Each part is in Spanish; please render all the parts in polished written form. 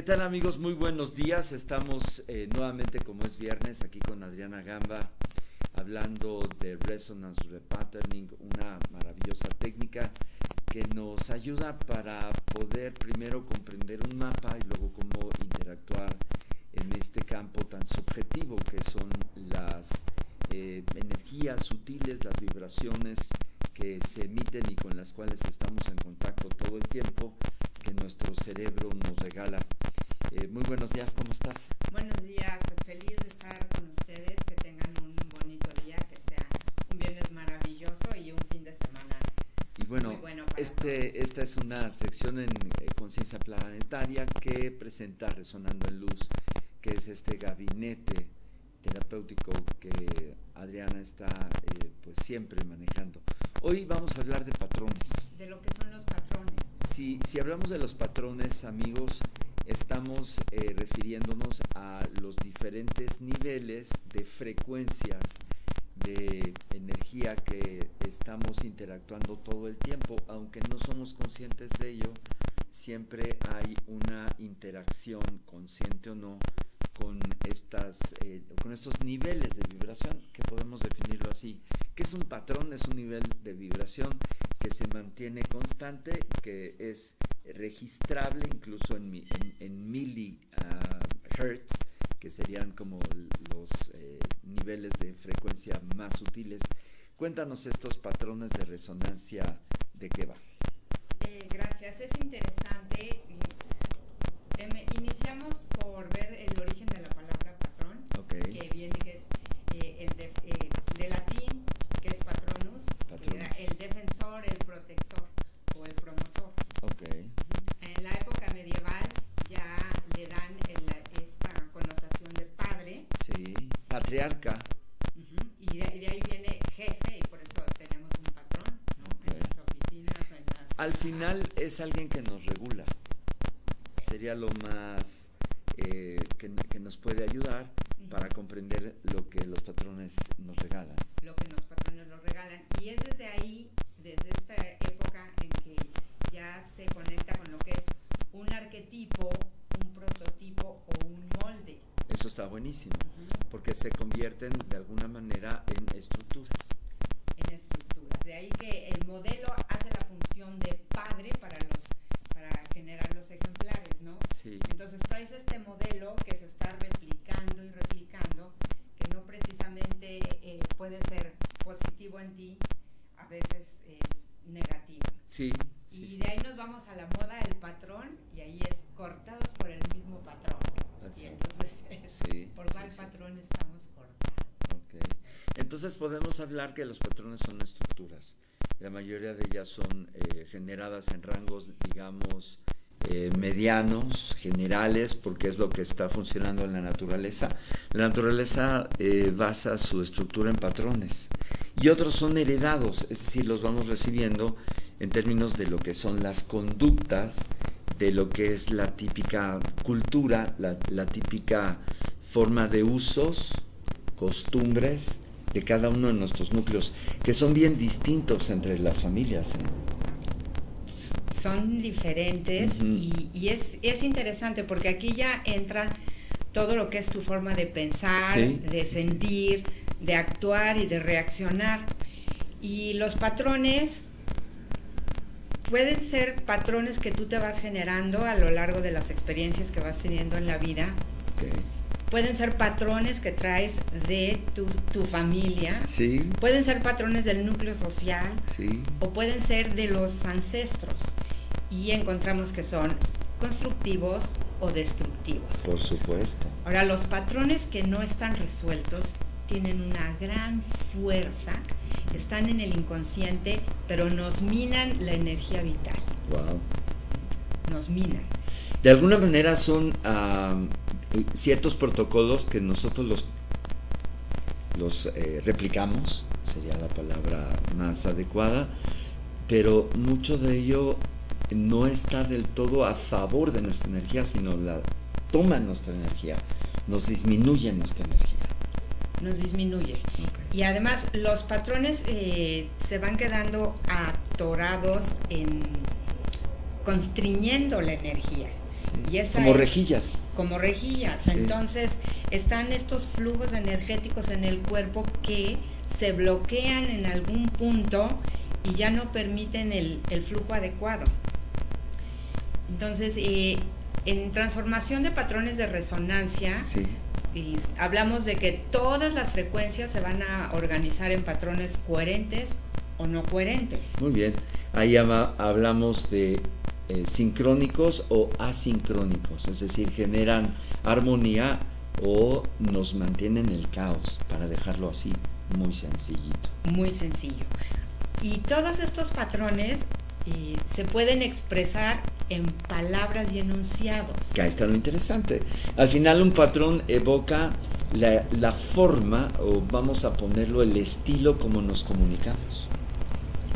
tal, amigos? Muy buenos días. Estamos nuevamente, como es viernes, aquí con Adriana Gamba, hablando de Resonance Repatterning, una maravillosa técnica que nos ayuda para poder primero comprender un mapa y luego cómo interactuar en este campo tan subjetivo que son las energías sutiles, las vibraciones que se emiten y con las cuales estamos en contacto todo el tiempo, que nuestro cerebro nos regala. Muy buenos días, ¿cómo estás? Buenos días, pues feliz de estar con ustedes, que tengan un bonito día, que sea un viernes maravilloso y un fin de semana y bueno, muy bueno para todos. Esta es una sección en Conciencia Planetaria que presenta Resonando en Luz, que es este gabinete terapéutico que Adriana está pues siempre manejando. Hoy vamos a hablar de patrones. De lo que son los patrones. Si hablamos de los patrones, amigos, estamos refiriéndonos a los diferentes niveles de frecuencias de energía que estamos interactuando todo el tiempo, aunque no somos conscientes de ello. Siempre hay una interacción, consciente o no, con estos niveles de vibración, que podemos definirlo así. ¿Qué es un patrón? Es un nivel de vibración que se mantiene constante, que es registrable incluso en milihertz, que serían como los niveles de frecuencia más sutiles. Cuéntanos estos patrones de resonancia, ¿de qué va? Gracias, es interesante. Iniciamos por ver el origen de la palabra patrón, Okay. que viene, que es de latín, que es patronus, el defensor, el protector o el promotor. Okay. En la época medieval ya le dan esta connotación de padre. Sí, patriarca. Y de ahí viene jefe, y por eso tenemos un patrón, ¿no? Okay. En las oficinas, Al final es alguien que nos regula. Sería lo más que nos puede ayudar para comprender lo que los patrones nos regalan. Lo que los patrones nos regalan. Y es desde ahí, desde esta época, en que ya se conecta con lo que es un arquetipo, un prototipo o un molde. Eso está buenísimo, porque se convierten de alguna manera en estructuras. En estructuras. De ahí que el modelo hace la función de padre para generar los ejemplares, ¿no? Sí. Entonces traes este modelo que se está replicando y replicando, que no precisamente puede ser positivo en ti, a veces es negativo. Sí. Y de ahí nos vamos a la moda del patrón, y ahí es cortados por el mismo patrón. Así. Y entonces, ¿por cuál patrón estamos cortados? Okay. Entonces podemos hablar que los patrones son estructuras. La mayoría de ellas son generadas en rangos, digamos, medianos, generales, porque es lo que está funcionando en la naturaleza. La naturaleza basa su estructura en patrones. Y otros son heredados, es decir, los vamos recibiendo en términos de lo que son las conductas, de lo que es la típica cultura, la típica forma de usos, costumbres de cada uno de nuestros núcleos, que son bien distintos entre las familias. Son diferentes. Y es interesante porque aquí ya entra todo lo que es tu forma de pensar, de sentir, de actuar y de reaccionar. Y los patrones pueden ser patrones que tú te vas generando a lo largo de las experiencias que vas teniendo en la vida. Okay. Pueden ser patrones que traes de tu familia. Sí. Pueden ser patrones del núcleo social. Sí. O pueden ser de los ancestros. Y encontramos que son constructivos o destructivos. Por supuesto. Ahora, los patrones que no están resueltos tienen una gran fuerza, están en el inconsciente, pero nos minan la energía vital. Wow. Nos minan. De alguna manera son ciertos protocolos que nosotros los replicamos, sería la palabra más adecuada, pero mucho de ello no está del todo a favor de nuestra energía, sino la toma nuestra energía, nos disminuye nuestra energía. Nos disminuye. Okay. Y además los patrones se van quedando atorados constriñendo la energía. Sí. Como rejillas. Como rejillas. Sí. Entonces, están estos flujos energéticos en el cuerpo que se bloquean en algún punto y ya no permiten el flujo adecuado. Entonces, en transformación de patrones de resonancia, sí, hablamos de que todas las frecuencias se van a organizar en patrones coherentes o no coherentes. Muy bien, ahí hablamos de sincrónicos o asincrónicos, es decir, generan armonía o nos mantienen el caos, para dejarlo así, muy sencillito. Muy sencillo. Y todos estos patrones se pueden expresar en palabras y enunciados. Que ahí está lo interesante. Al final un patrón evoca la forma, o vamos a ponerlo, el estilo como nos comunicamos.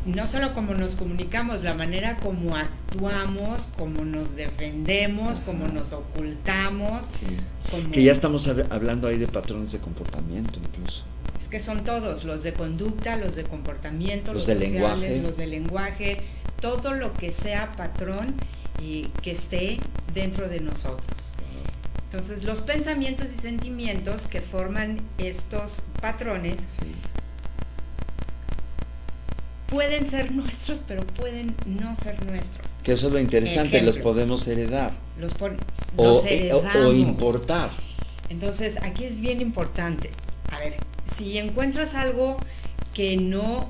No solo como nos comunicamos, la manera como actuamos, como nos defendemos, como nos ocultamos. Sí. Como... Que ya estamos hablando ahí de patrones de comportamiento incluso. Es que son todos, los de conducta, los de comportamiento, los de sociales, lenguaje. Los de lenguaje, todo lo que sea patrón y que esté dentro de nosotros. Entonces, los pensamientos y sentimientos que forman estos patrones, sí, pueden ser nuestros, pero pueden no ser nuestros. Que eso es lo interesante, ejemplo, los podemos heredar. Los heredamos. O importar. Entonces, aquí es bien importante. A ver, si encuentras algo que no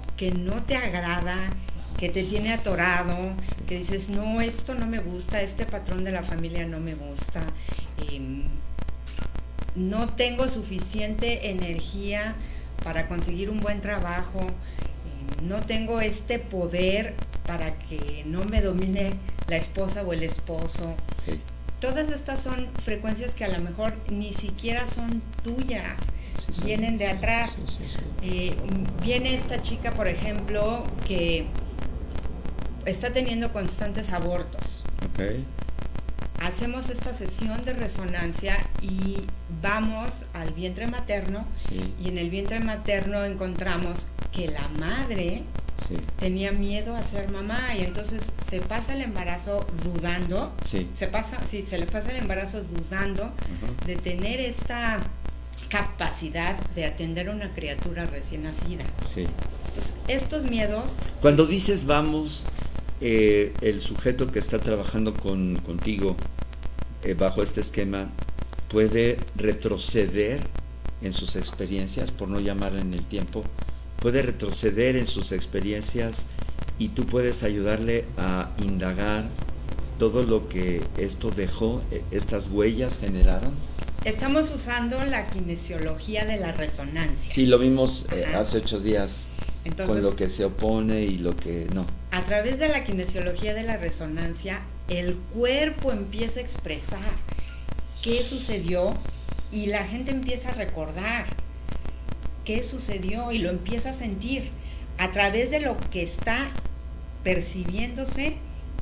te agrada, que te tiene atorado, que dices, no, esto no me gusta, este patrón de la familia no me gusta, no tengo suficiente energía para conseguir un buen trabajo, no tengo este poder para que no me domine la esposa o el esposo. Sí. Todas estas son frecuencias que a lo mejor ni siquiera son tuyas, sí, vienen de atrás. Sí. Viene esta chica, por ejemplo, que está teniendo constantes abortos. Okay. Hacemos esta sesión de resonancia y vamos al vientre materno, sí, y en el vientre materno encontramos que la madre, sí, tenía miedo a ser mamá y entonces se pasa el embarazo dudando, sí, se le pasa el embarazo dudando, uh-huh, de tener esta capacidad de atender a una criatura recién nacida. Sí. Entonces, estos miedos... Cuando dices vamos, el sujeto que está trabajando contigo bajo este esquema puede retroceder en sus experiencias, por no llamarle en el tiempo, puede retroceder en sus experiencias y tú puedes ayudarle a indagar todo lo que esto dejó, estas huellas generaron. Estamos usando la kinesiología de la resonancia. Sí, lo vimos hace 8 días. Entonces, con lo que se opone y lo que no. A través de la kinesiología de la resonancia, el cuerpo empieza a expresar qué sucedió y la gente empieza a recordar qué sucedió y lo empieza a sentir a través de lo que está percibiéndose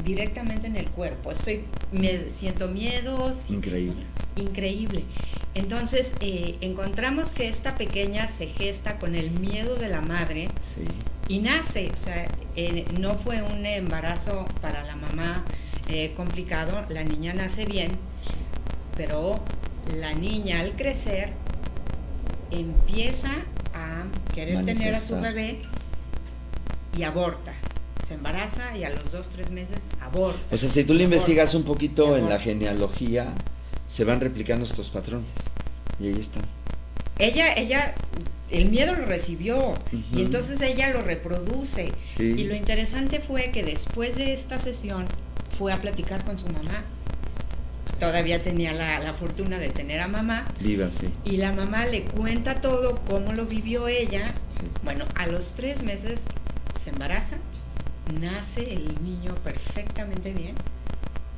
directamente en el cuerpo. Siento miedo. Increíble. Entonces, encontramos que esta pequeña se gesta con el miedo de la madre, sí, y nace. O sea, no fue un embarazo para la mamá complicado, la niña nace bien, sí, pero la niña al crecer empieza a querer tener a su bebé y aborta. Se embaraza y a los 2-3 meses aborta. O sea, si tú le investigas un poquito en la genealogía, se van replicando estos patrones y ahí están. Ella el miedo lo recibió, uh-huh, y entonces ella lo reproduce, sí, y lo interesante fue que después de esta sesión fue a platicar con su mamá. Todavía tenía la fortuna de tener a mamá viva, sí, y la mamá le cuenta todo, cómo lo vivió ella, sí. Bueno, a los 3 meses se embaraza, nace el niño perfectamente bien.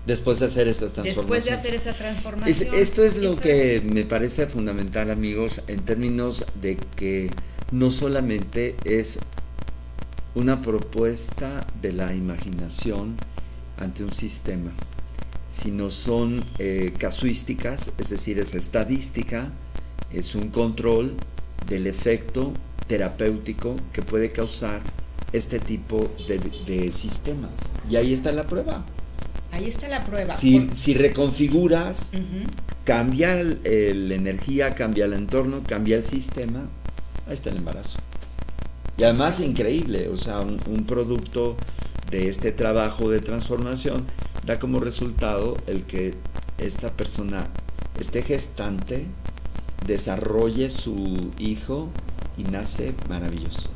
Después de hacer estas transformaciones. Después de hacer esa transformación. Esto es lo que me parece fundamental, amigos, en términos de que no solamente es una propuesta de la imaginación ante un sistema, sino son casuísticas, es decir, es estadística, es un control del efecto terapéutico que puede causar este tipo de sistemas. Y ahí está la prueba. Ahí está la prueba. Si reconfiguras, cambia la energía, cambia el entorno, cambia el sistema, ahí está el embarazo. Y además increíble, o sea, un producto de este trabajo de transformación da como resultado el que esta persona esté gestante, desarrolle su hijo y nace maravilloso.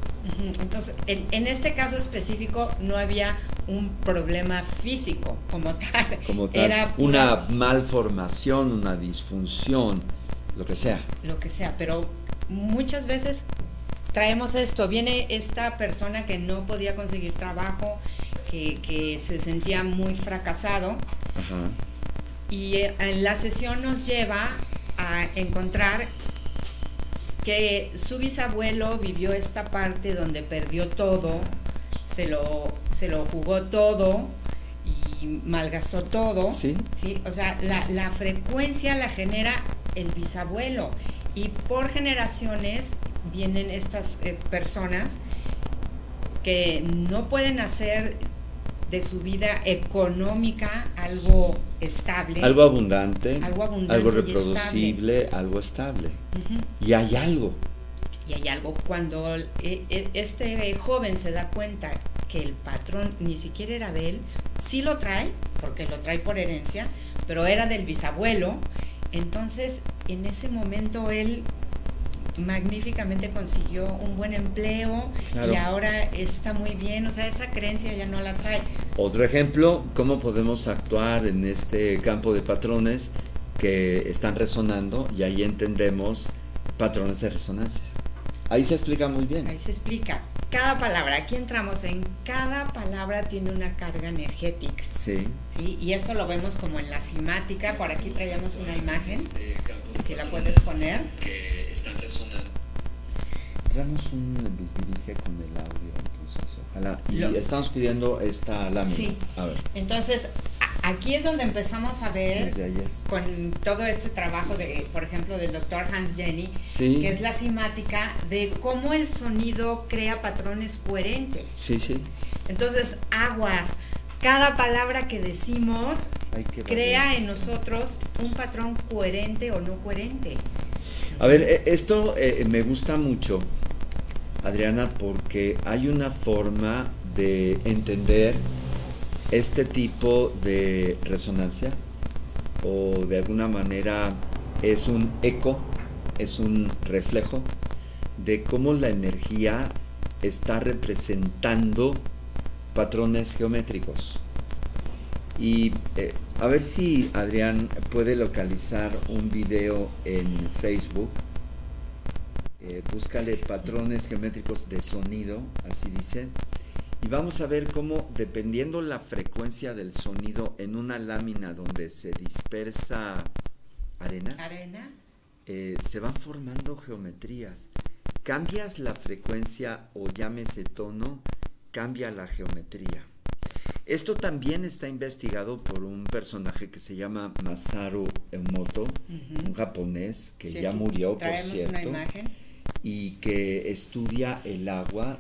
Entonces, en este caso específico no había un problema físico como tal. Era una malformación, una disfunción, lo que sea. Lo que sea, pero muchas veces traemos esto. Viene esta persona que no podía conseguir trabajo, que se sentía muy fracasado. Ajá. Y en la sesión nos lleva a encontrar que su bisabuelo vivió esta parte donde perdió todo, se lo jugó todo y malgastó todo. Sí. ¿Sí? O sea, la frecuencia la genera el bisabuelo y por generaciones vienen estas personas que no pueden hacer de su vida económica algo estable. Algo abundante, algo y reproducible, algo estable. Y hay algo. Y hay algo. Cuando este joven se da cuenta que el patrón ni siquiera era de él, sí lo trae, porque lo trae por herencia, pero era del bisabuelo, entonces en ese momento él magníficamente consiguió un buen empleo. Claro. Y ahora está muy bien, o sea, esa creencia ya no la trae. Otro ejemplo, cómo podemos actuar en este campo de patrones que están resonando, y ahí entendemos patrones de resonancia. Ahí se explica muy bien. Ahí se explica. Cada palabra, aquí entramos en cada palabra tiene una carga energética. Sí. ¿Sí? Y eso lo vemos como en la simática. Por aquí traíamos una imagen, si la puedes poner. Que están resonando. Traemos un bisbirige con el audio, entonces ojalá. Y estamos pidiendo esta lámina. Sí. A ver. Entonces, aquí es donde empezamos a ver desde ayer, con todo este trabajo de, por ejemplo, del doctor Hans Jenny, sí, que es la simática de cómo el sonido crea patrones coherentes. Sí, sí. Entonces, aguas, cada palabra que decimos crea en nosotros un patrón coherente o no coherente. A ver, esto me gusta mucho, Adriana, porque hay una forma de entender este tipo de resonancia, o de alguna manera es un eco, es un reflejo de cómo la energía está representando patrones geométricos. Y a ver si Adrián puede localizar un video en Facebook. Búscale patrones geométricos de sonido, así dice. Y vamos a ver cómo, dependiendo la frecuencia del sonido en una lámina donde se dispersa arena, se van formando geometrías. Cambias la frecuencia o llámese tono, cambia la geometría. Esto también está investigado por un personaje que se llama Masaru Emoto, un japonés que ya murió, por cierto. Una imagen. Y que estudia el agua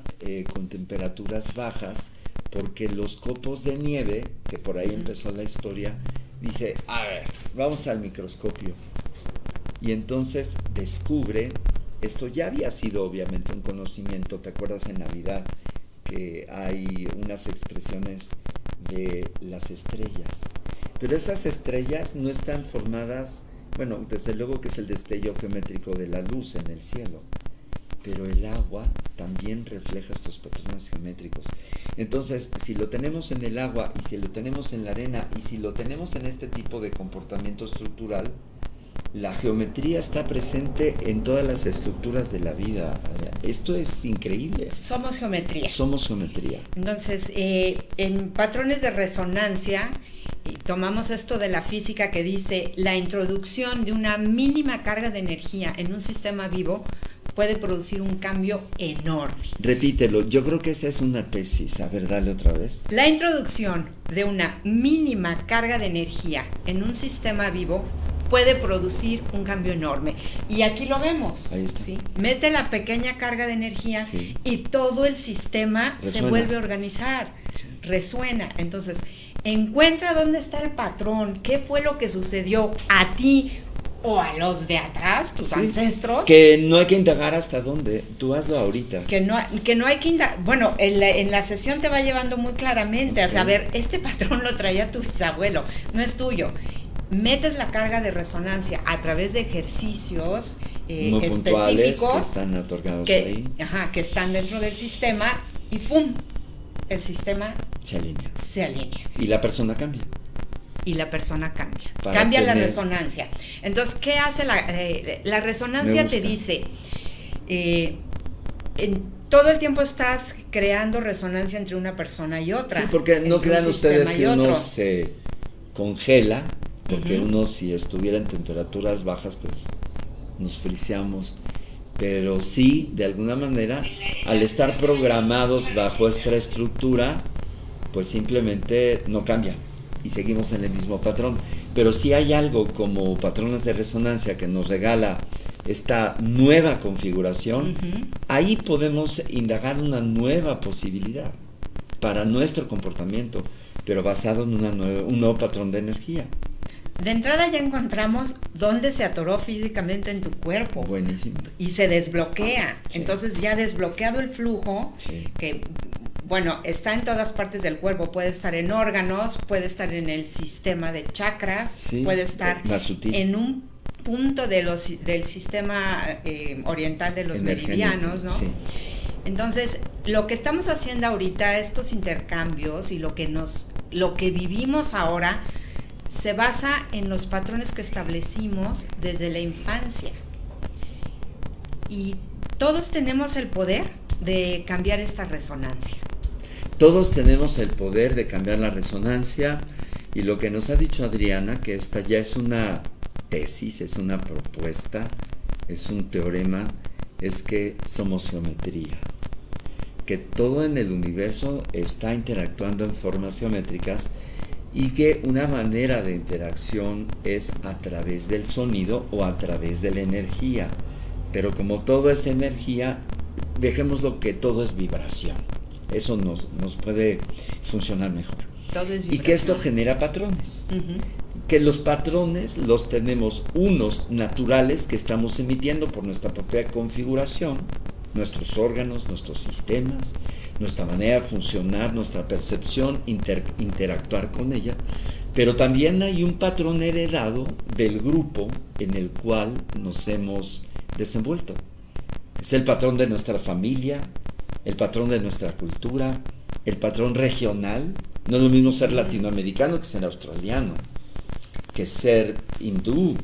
con temperaturas bajas, porque los copos de nieve, que por ahí empezó la historia, dice, a ver, vamos al microscopio. Y entonces descubre, esto ya había sido obviamente un conocimiento, ¿te acuerdas en Navidad? Que hay unas expresiones de las estrellas, pero esas estrellas no están formadas, bueno, desde luego que es el destello geométrico de la luz en el cielo, pero el agua también refleja estos patrones geométricos. Entonces, si lo tenemos en el agua, y si lo tenemos en la arena, y si lo tenemos en este tipo de comportamiento estructural, la geometría está presente en todas las estructuras de la vida. Esto es increíble. Somos geometría. Somos geometría. Entonces, en patrones de resonancia, tomamos esto de la física que dice, la introducción de una mínima carga de energía en un sistema vivo puede producir un cambio enorme. Repítelo, yo creo que esa es una tesis. A ver, dale otra vez. La introducción de una mínima carga de energía en un sistema vivo puede producir un cambio enorme. Y aquí lo vemos. Ahí está. ¿Sí? Mete la pequeña carga de energía y todo el sistema se vuelve a organizar, resuena. Entonces, encuentra dónde está el patrón, qué fue lo que sucedió a ti o a los de atrás, tus ancestros. Que no hay que indagar hasta dónde, tú hazlo ahorita. Que no hay que indagar. Bueno, en la sesión te va llevando muy claramente a saber, este patrón lo traía tu bisabuelo, no es tuyo. Metes la carga de resonancia a través de ejercicios muy puntuales específicos que están otorgados ahí. Que están dentro del sistema y ¡pum! El sistema se alinea. Y la persona cambia. Cambia la resonancia. Entonces, ¿qué hace la resonancia? Te dice, todo el tiempo estás creando resonancia entre una persona y otra. Sí, porque no crean ustedes que uno se congela, porque uno, si estuviera en temperaturas bajas, pues nos friseamos. Pero sí, de alguna manera, al estar programados bajo esta estructura, pues simplemente no cambia y seguimos en el mismo patrón. Pero si hay algo como patrones de resonancia que nos regala esta nueva configuración, ahí podemos indagar una nueva posibilidad para nuestro comportamiento, pero basado en un nuevo patrón de energía. De entrada ya encontramos dónde se atoró físicamente en tu cuerpo. Buenísimo. Y se desbloquea. Entonces ya desbloqueado el flujo, que bueno, está en todas partes del cuerpo, puede estar en órganos, puede estar en el sistema de chakras, puede estar en un punto del sistema oriental de los meridianos, ¿no? Sí. Entonces, lo que estamos haciendo ahorita, estos intercambios y lo que vivimos ahora, se basa en los patrones que establecimos desde la infancia. Y todos tenemos el poder de cambiar esta resonancia. Todos tenemos el poder de cambiar la resonancia, y lo que nos ha dicho Adriana, que esta ya es una tesis, es una propuesta, es un teorema, es que somos geometría, que todo en el universo está interactuando en formas geométricas, y que una manera de interacción es a través del sonido o a través de la energía. Pero como todo es energía, dejémoslo que todo es vibración. Eso nos puede funcionar mejor. Todo es vibración. Y que esto genera patrones. Que los patrones los tenemos unos naturales que estamos emitiendo por nuestra propia configuración, nuestros órganos, nuestros sistemas, nuestra manera de funcionar, nuestra percepción, interactuar con ella, pero también hay un patrón heredado del grupo en el cual nos hemos desenvuelto. Es el patrón de nuestra familia, el patrón de nuestra cultura, el patrón regional. No es lo mismo ser latinoamericano que ser australiano, que ser hindú,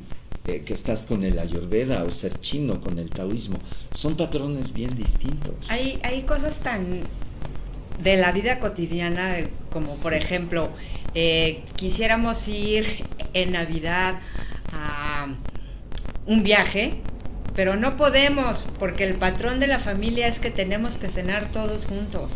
que estás con el ayurveda, o ser chino con el taoísmo. Son patrones bien distintos. Hay cosas tan de la vida cotidiana como por ejemplo, quisiéramos ir en Navidad a un viaje, pero no podemos porque el patrón de la familia es que tenemos que cenar todos juntos,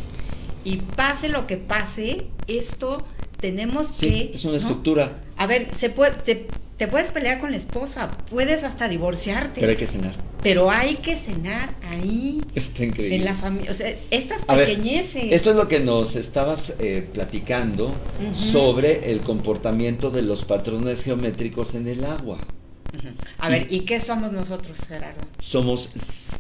y pase lo que pase, esto tenemos que... es una estructura. A ver, te puedes pelear con la esposa, puedes hasta divorciarte. Pero hay que cenar. Pero hay que cenar ahí. Está increíble. En la familia. O sea, estas pequeñeces. Esto es lo que nos estabas platicando sobre el comportamiento de los patrones geométricos en el agua. A ver, ¿y qué somos nosotros, Gerardo? Somos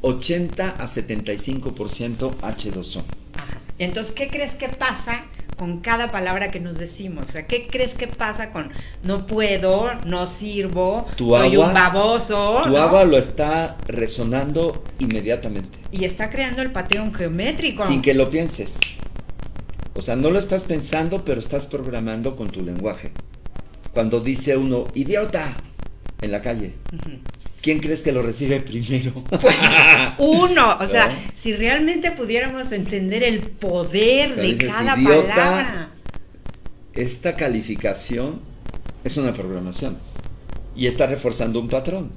80 a 75% H2O. Ajá. Entonces, ¿qué crees que pasa con cada palabra que nos decimos? O sea, ¿qué crees que pasa con no puedo, no sirvo, soy un baboso? Tu agua lo está resonando inmediatamente. Y está creando el patrón geométrico. Sin que lo pienses. O sea, no lo estás pensando, pero estás programando con tu lenguaje. Cuando dice uno, idiota, en la calle, ¿quién crees que lo recibe primero? Pues uno, o sea, si realmente pudiéramos entender el poder de cada palabra. Esta calificación es una programación y está reforzando un patrón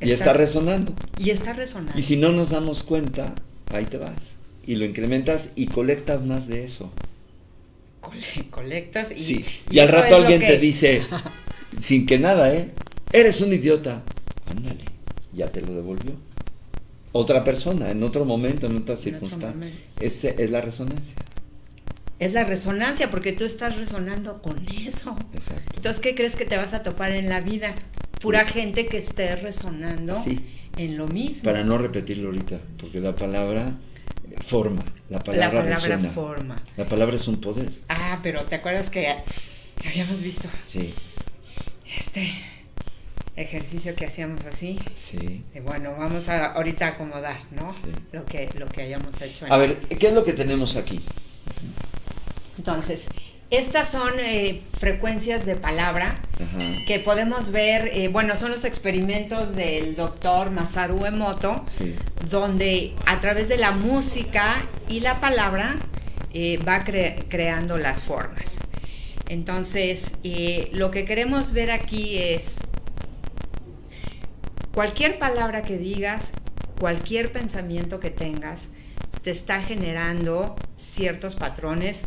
y está resonando. Y está resonando. Y si no nos damos cuenta, ahí te vas y lo incrementas y colectas más de eso. Colectas y al rato alguien te dice, sin que nada, Eres un idiota. Ándale, ya te lo devolvió. Otra persona, en otro momento, en otra circunstancia. Esa es la resonancia. Es la resonancia, porque tú estás resonando con eso. Exacto. Entonces, ¿qué crees que te vas a topar en la vida? Pura gente que esté resonando en lo mismo. Para no repetirlo ahorita, porque la palabra forma, la palabra resuena. Forma. La palabra es un poder. Ah, pero ¿te acuerdas que habíamos visto? Sí. Este ejercicio que hacíamos así. Sí. Bueno, vamos a ahorita acomodar, ¿no? Sí. Lo que hayamos hecho. A ver, ¿qué es lo que tenemos aquí? Entonces, estas son frecuencias de palabra. Ajá. Que podemos ver, son los experimentos del doctor Masaru Emoto, sí. Donde a través de la música y la palabra va creando las formas. Entonces, lo que queremos ver aquí es cualquier palabra que digas, cualquier pensamiento que tengas, te está generando ciertos patrones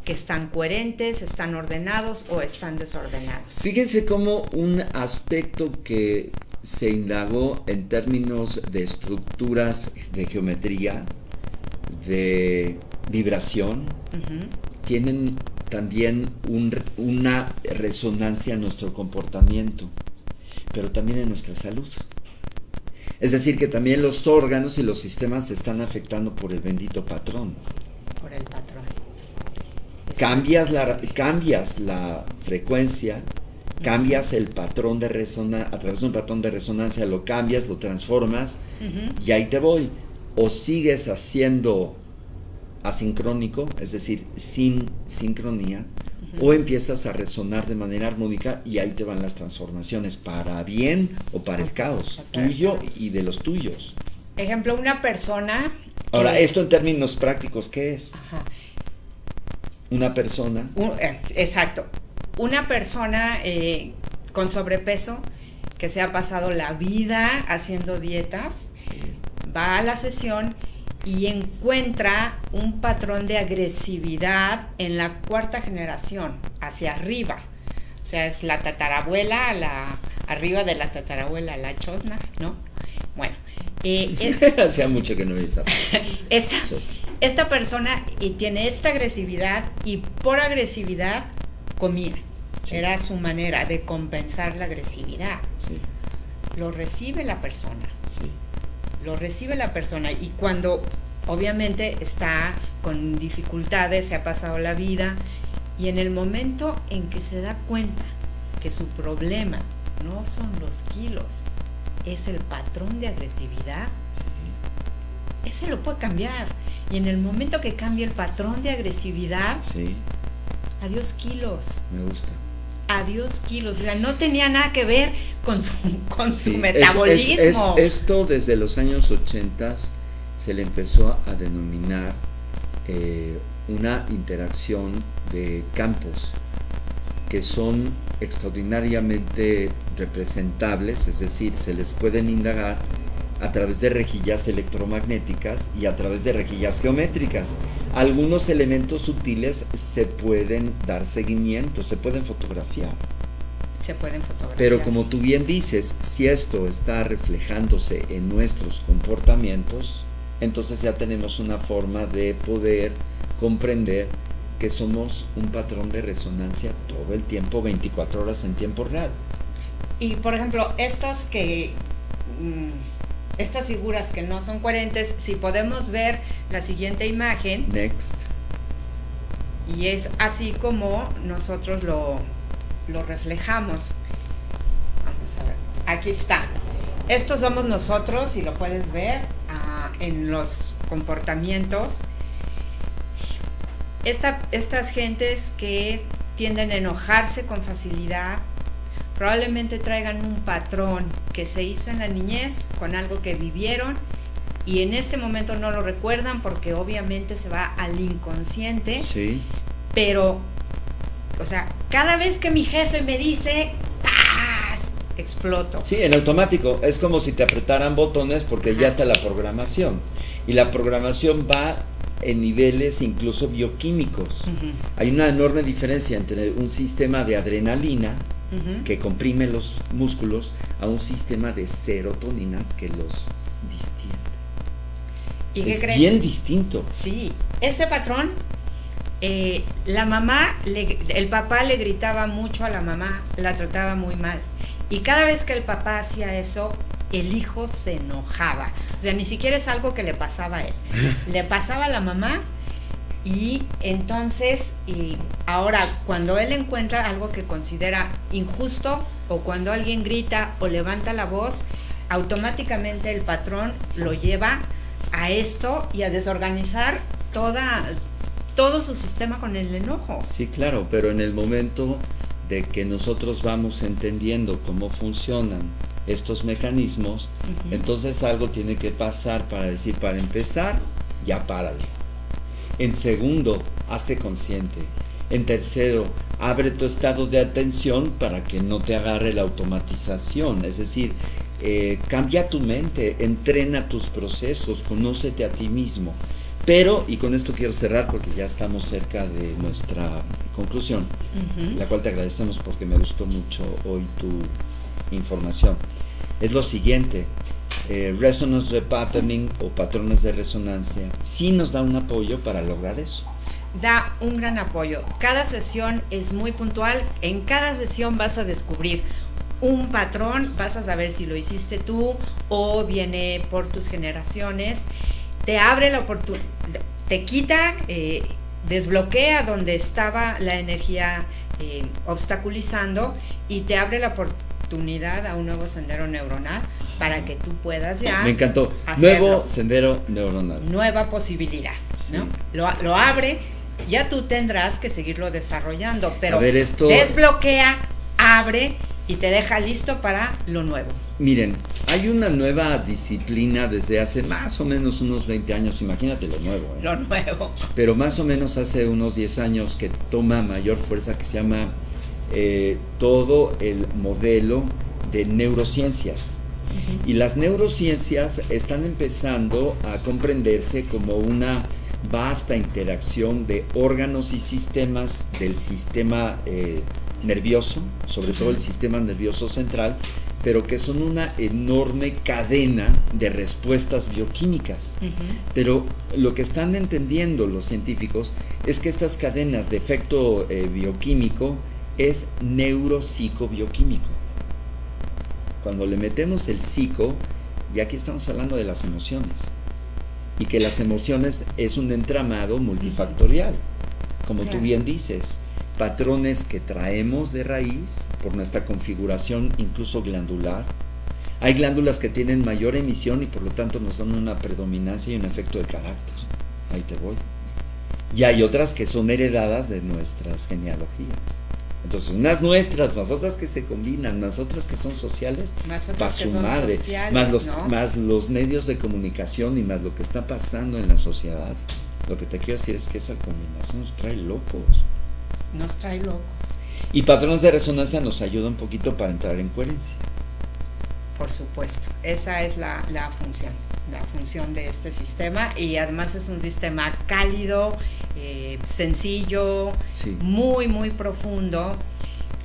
que están coherentes, están ordenados o están desordenados. Fíjense cómo un aspecto que se indagó en términos de estructuras de geometría, de vibración, tienen también una resonancia en nuestro comportamiento, pero también en nuestra salud. Es decir, que también los órganos y los sistemas se están afectando por el bendito patrón. Por el patrón. Cambias la frecuencia, cambias el patrón de resonancia, a través de un patrón de resonancia lo cambias, lo transformas, y ahí te voy. O sigues haciendo asincrónico, es decir, sin sincronía, o empiezas a resonar de manera armónica y ahí te van las transformaciones, para bien o para el caos, tuyo y de los tuyos. Ejemplo, una persona... Ahora, esto en términos prácticos, ¿qué es? Ajá. Una persona... exacto. Una persona con sobrepeso que se ha pasado la vida haciendo dietas, va a la sesión y encuentra un patrón de agresividad en la cuarta generación, hacia arriba. O sea, es la tatarabuela, arriba de la tatarabuela, la chosna, ¿no? Bueno. Hacía mucho que no veía esta persona tiene esta agresividad y por agresividad comía. Sí. Era su manera de compensar la agresividad. Sí. Lo recibe la persona. Sí. Lo recibe la persona y cuando obviamente está con dificultades, se ha pasado la vida y en el momento en que se da cuenta que su problema no son los kilos, es el patrón de agresividad, ese lo puede cambiar. Y en el momento que cambie el patrón de agresividad, adiós kilos. Me gusta. Adiós kilos. O sea, no tenía nada que ver con su metabolismo. Esto desde los años 80 se le empezó a denominar una interacción de campos que son extraordinariamente representables, es decir, se les pueden indagar a través de rejillas electromagnéticas y a través de rejillas geométricas. Algunos elementos sutiles se pueden dar seguimiento, se pueden fotografiar. Pero como tú bien dices, si esto está reflejándose en nuestros comportamientos, entonces ya tenemos una forma de poder comprender que somos un patrón de resonancia todo el tiempo, 24 horas en tiempo real. Y por ejemplo, estas figuras que no son coherentes, si podemos ver la siguiente imagen. Next. Y es así como nosotros lo reflejamos. Vamos a ver, aquí está. Estos somos nosotros, y lo puedes ver en los comportamientos. Estas gentes que tienden a enojarse con facilidad, probablemente traigan un patrón que se hizo en la niñez con algo que vivieron y en este momento no lo recuerdan porque obviamente se va al inconsciente. Sí. Pero, o sea, cada vez que mi jefe me dice, ¡tas!, exploto. Sí, en automático. Es como si te apretaran botones porque ya está la programación. Y la programación va en niveles incluso bioquímicos. Hay una enorme diferencia entre un sistema de adrenalina que comprime los músculos, a un sistema de serotonina que los distiende. ¿Y qué es crees? Bien distinto. Sí, este patrón, la mamá, el papá le gritaba mucho a la mamá, la trataba muy mal. Y cada vez que el papá hacía eso, el hijo se enojaba. O sea, ni siquiera es algo que le pasaba a él. Le pasaba a la mamá. Y entonces, ahora, cuando él encuentra algo que considera injusto, o cuando alguien grita o levanta la voz, automáticamente el patrón lo lleva a esto y a desorganizar todo su sistema con el enojo. Sí, claro, pero en el momento de que nosotros vamos entendiendo cómo funcionan estos mecanismos, entonces algo tiene que pasar para decir, para empezar, ya párale. En segundo, hazte consciente. En tercero, abre tu estado de atención para que no te agarre la automatización. Es decir, cambia tu mente, entrena tus procesos, conócete a ti mismo. Pero, y con esto quiero cerrar porque ya estamos cerca de nuestra conclusión, la cual te agradecemos porque me gustó mucho hoy tu información. Es lo siguiente. Resonance repatterning o patrones de resonancia sí nos da un apoyo para lograr eso. Da un gran apoyo. Cada sesión es muy puntual. En cada sesión vas a descubrir un patrón, vas a saber si lo hiciste tú o viene por tus generaciones. Te abre la oportunidad, te quita, desbloquea donde estaba la energía obstaculizando y te abre la oportunidad a un nuevo sendero neuronal para que tú puedas ya. Me encantó. Hacerlo. Nuevo sendero neuronal. Nueva posibilidad, ¿no? Sí. Lo abre, ya tú tendrás que seguirlo desarrollando, pero a ver, esto desbloquea, abre y te deja listo para lo nuevo. Miren, hay una nueva disciplina desde hace más o menos unos 20 años, imagínate lo nuevo. Lo nuevo. Pero más o menos hace unos 10 años que toma mayor fuerza, que se llama todo el modelo de neurociencias. Y las neurociencias están empezando a comprenderse como una vasta interacción de órganos y sistemas del sistema nervioso, sobre todo el sistema nervioso central, pero que son una enorme cadena de respuestas bioquímicas. Pero lo que están entendiendo los científicos es que estas cadenas de efecto bioquímico es neuropsicobioquímico. Cuando le metemos el psico, y aquí estamos hablando de las emociones, y que las emociones es un entramado multifactorial, como tú bien dices, patrones que traemos de raíz por nuestra configuración incluso glandular. Hay glándulas que tienen mayor emisión y por lo tanto nos dan una predominancia y un efecto de carácter. Ahí te voy. Y hay otras que son heredadas de nuestras genealogías. Entonces, unas nuestras, más otras que se combinan, más otras que son sociales, para su madre, sociales, más los medios de comunicación y más lo que está pasando en la sociedad. Lo que te quiero decir es que esa combinación nos trae locos. Nos trae locos. Y patrones de resonancia nos ayuda un poquito para entrar en coherencia. Por supuesto, esa es la función de este sistema, y además es un sistema cálido, sencillo, sí, muy muy profundo.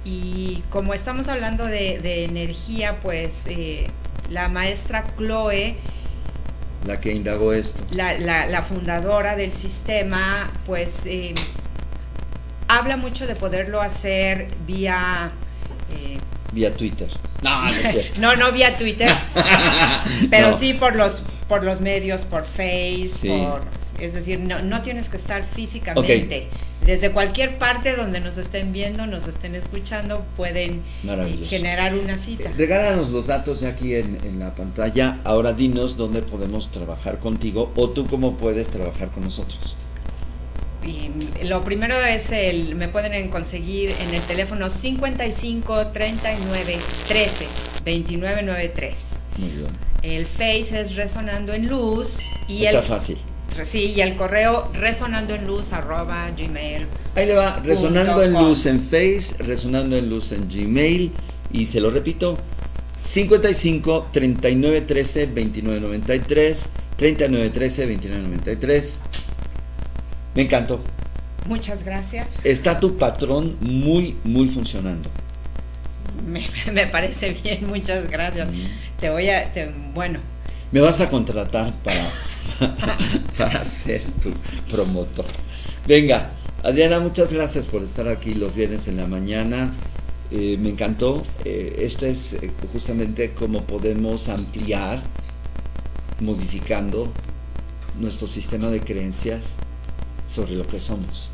Y como estamos hablando de energía, pues la maestra Chloe, la que indagó esto, la fundadora del sistema, pues habla mucho de poderlo hacer vía Twitter. No, no es cierto. no vía Twitter, pero no, sí por los medios, por Face, sí, es decir, no tienes que estar físicamente. Okay. Desde cualquier parte donde nos estén viendo, nos estén escuchando, pueden generar una cita. Regálanos los datos ya aquí en la pantalla. Ahora dinos dónde podemos trabajar contigo o tú cómo puedes trabajar con nosotros. Y lo primero es me pueden conseguir en el teléfono 55 39 13 29 93. Muy bien. El Face es Resonando en Luz y está fácil. Sí, y el correo resonandoenluz@gmail. Ahí le va, Resonando en Luz en Face, Resonando en Luz en Gmail, y se lo repito, 55 39 13 29 93, 39 13 29 93. Me encantó. Muchas gracias. Está tu patrón muy, muy funcionando. Me parece bien, muchas gracias. Bueno. Me vas a contratar para ser tu promotor. Venga, Adriana, muchas gracias por estar aquí los viernes en la mañana. Me encantó. Esto es justamente cómo podemos ampliar, modificando nuestro sistema de creencias sobre lo que somos.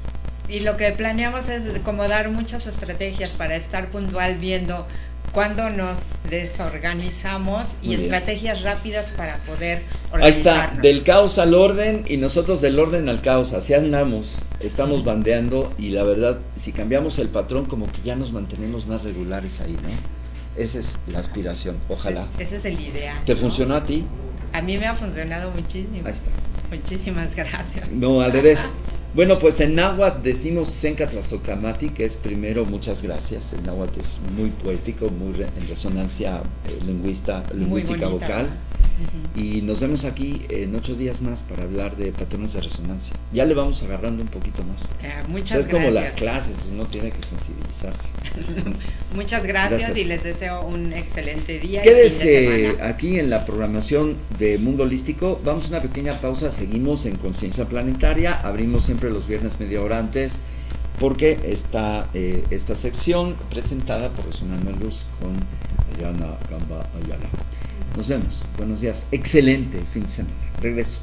Y lo que planeamos es como dar muchas estrategias para estar puntual viendo cuándo nos desorganizamos y estrategias rápidas para poder organizarnos. Ahí está, del caos al orden y nosotros del orden al caos, así andamos, estamos bandeando y la verdad, si cambiamos el patrón como que ya nos mantenemos más regulares ahí, ¿no? Esa es la aspiración, ojalá. Ese es el ideal. ¿Te funcionó a ti? A mí me ha funcionado muchísimo. Ahí está. Muchísimas gracias. No, al revés. Bueno, pues en náhuatl decimos Senka Tlazocamati, que es primero muchas gracias. El náhuatl es muy poético, muy en resonancia lingüística vocal. Uh-huh. Y nos vemos aquí en 8 días más para hablar de patrones de resonancia. Ya le vamos agarrando un poquito más. Muchas gracias. Es como las clases, uno tiene que sensibilizarse. Muchas gracias y les deseo un excelente día. Quédese aquí en la programación de Mundo Holístico. Vamos a una pequeña pausa, seguimos en Conciencia Planetaria, abrimos siempre los viernes media hora antes, porque está esta sección presentada por Resonando en Luz con Ayana Gamba Ayala. Nos vemos, buenos días, excelente fin de semana, regreso.